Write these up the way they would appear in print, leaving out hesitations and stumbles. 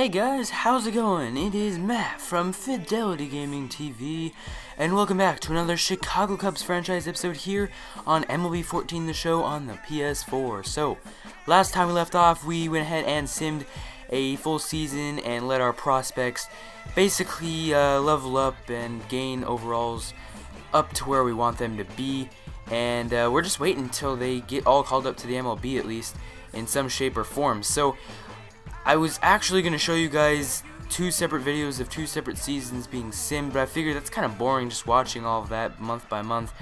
Hey guys, how's it going? It is Matt from FidelityGamingTV, and welcome back to another Chicago Cubs franchise episode here on MLB 14 The Show on the PS4. So, last time we left off, we went ahead and simmed a full season and let our prospects basically level up and gain overalls up to where we want them to be. And we're just waiting until they get all called up to the MLB, at least in some shape or form. So I was actually going to show you guys two separate videos of two separate seasons being simmed, but I figured that's kind of boring just watching all of that month by month.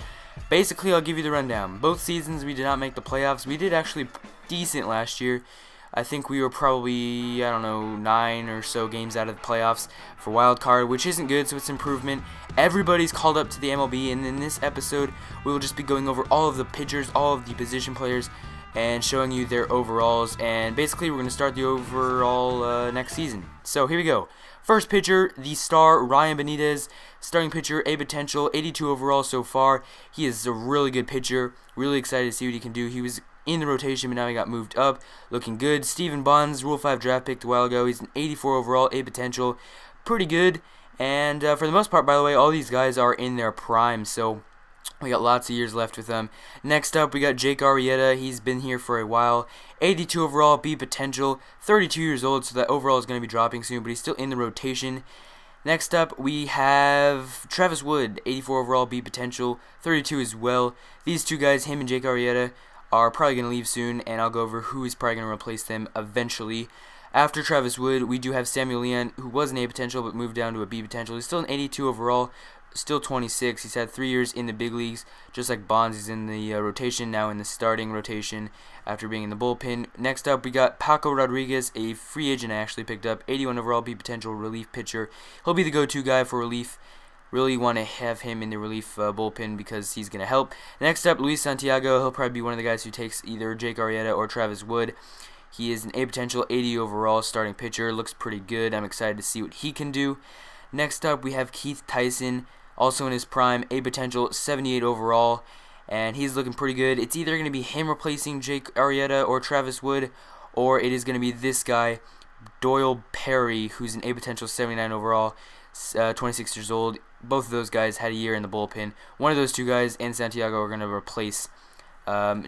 Basically, I'll give you the rundown. Both seasons we did not make the playoffs. We did actually decent last year. I think we were probably, 9 or so games out of the playoffs for wild card, which isn't good, so it's improvement. Everybody's called up to the MLB, and in this episode, we will just be going over all of the pitchers, all of the position players, and showing you their overalls, and basically we're going to start the overall next season. So here we go. First pitcher, the star, Ryan Benitez. Starting pitcher, a potential, 82 overall so far. He is a really good pitcher. Really excited to see what he can do. He was in the rotation, but now he got moved up. Looking good. Steven Bonds, Rule 5 draft pick a while ago. He's an 84 overall, a potential. Pretty good. And for the most part, by the way, all these guys are in their prime, so we got lots of years left with them. Next up, we got Jake Arrieta. He's been here for a while. 82 overall, B potential. 32 years old, so that overall is going to be dropping soon, but he's still in the rotation. Next up, we have Travis Wood. 84 overall, B potential. 32 as well. These two guys, him and Jake Arrieta, are probably going to leave soon, and I'll go over who is probably going to replace them eventually. After Travis Wood, we do have Samuel Leon, who was an A potential, but moved down to a B potential. He's still an 82 overall. Still 26. He's had 3 years in the big leagues, just like Bonds. He's in the rotation, now in the starting rotation after being in the bullpen. Next up, we got Paco Rodriguez, a free agent I actually picked up, 81 overall, B potential relief pitcher. He'll be the go-to guy for relief. Really want to have him in the relief bullpen because he's going to help. Next up, Luis Santiago. He'll probably be one of the guys who takes either Jake Arrieta or Travis Wood. He is an A potential, 80 overall starting pitcher. Looks pretty good. I'm excited to see what he can do. Next up, we have Keith Tyson. Also in his prime, a potential, 78 overall, and he's looking pretty good. It's either going to be him replacing Jake Arrieta or Travis Wood, or it is going to be this guy, Doyle Perry, who's an A potential, 79 overall, 26 years old. Both of those guys had a year in the bullpen. One of those two guys and Santiago are going to replace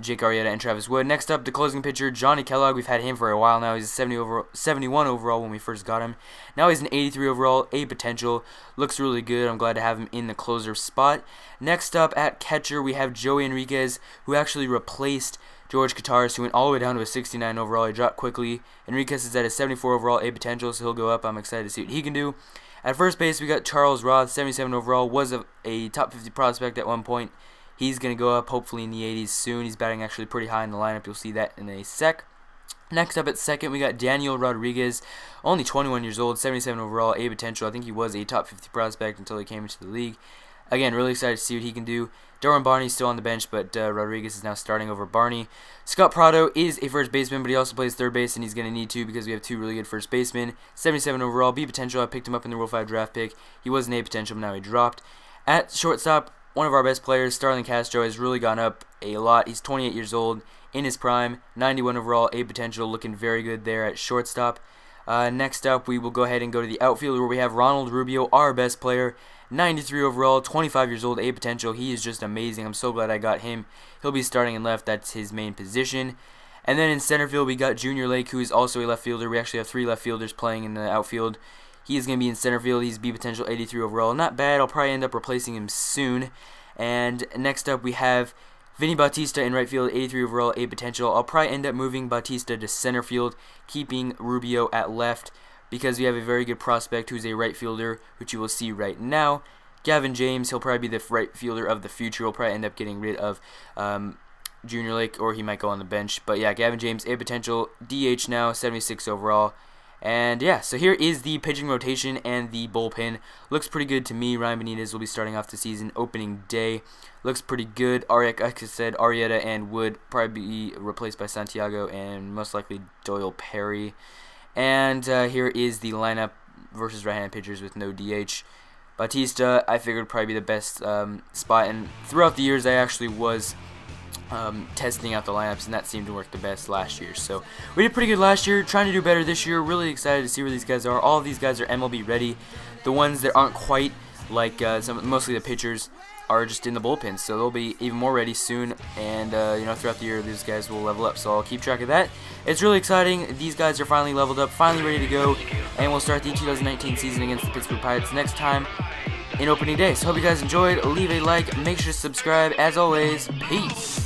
Jake Arrieta and Travis Wood. Next up, the closing pitcher, Johnny Kellogg. We've had him for a while now. He's a 71 overall when we first got him. Now he's an 83 overall, A potential. Looks really good. I'm glad to have him in the closer spot. Next up, at catcher, we have Joey Enriquez, who actually replaced George Kataris, who went all the way down to a 69 overall. He dropped quickly. Enriquez is at a 74 overall, A potential, so he'll go up. I'm excited to see what he can do. At first base, we got Charles Roth, 77 overall. Was a top 50 prospect at one point. He's going to go up hopefully in the 80s soon. He's batting actually pretty high in the lineup. You'll see that in a sec. Next up at second, we got Daniel Rodriguez, only 21 years old, 77 overall, A potential. I think he was a top 50 prospect until he came into the league. Again, really excited to see what he can do. Darwin Barney's still on the bench, but Rodriguez is now starting over Barney. Scott Prado is a first baseman, but he also plays third base, and he's going to need to because we have two really good first basemen. 77 overall, B potential. I picked him up in the Rule 5 draft pick. He was an A potential, but now he dropped. At shortstop, one of our best players, Starlin Castro, has really gone up a lot. He's 28 years old, in his prime, 91 overall, A potential, looking very good there at shortstop. Next up, we will go ahead and go to the outfield where we have Ronald Rubio, our best player, 93 overall, 25 years old, A potential. He is just amazing. I'm so glad I got him. He'll be starting in left. That's his main position. And then in center field, we got Junior Lake, who is also a left fielder. We actually have 3 left fielders playing in the outfield. He is going to be in center field. He's B potential, 83 overall. Not bad. I'll probably end up replacing him soon. And next up, we have Vinny Bautista in right field, 83 overall, A potential. I'll probably end up moving Bautista to center field, keeping Rubio at left, because we have a very good prospect who's a right fielder, which you will see right now. Gavin James, he'll probably be the right fielder of the future. We'll probably end up getting rid of Junior Lake, or he might go on the bench. But yeah, Gavin James, A potential, DH now, 76 overall. And yeah, so here is the pitching rotation and the bullpen. Looks pretty good to me. Ryan Benitez will be starting off the season opening day. Looks pretty good. Like I said, Arrieta and Wood probably be replaced by Santiago and most likely Doyle Perry. And here is the lineup versus right-hand pitchers with no DH. Bautista, I figured would probably be the best spot. And throughout the years, I actually was testing out the lineups, and that seemed to work the best last year. So we did pretty good last year, trying to do better this year. Really excited to see where these guys are. All of these guys are MLB ready. The ones that aren't quite, like mostly the pitchers, are just in the bullpen, so they'll be even more ready soon, and you know, throughout the year these guys will level up, so I'll keep track of that. It's really exciting. These guys are finally leveled up, finally ready to go, and we'll start the 2019 season against the Pittsburgh Pirates next time in opening day. So hope you guys enjoyed. Leave a like, make sure to subscribe. As always, peace.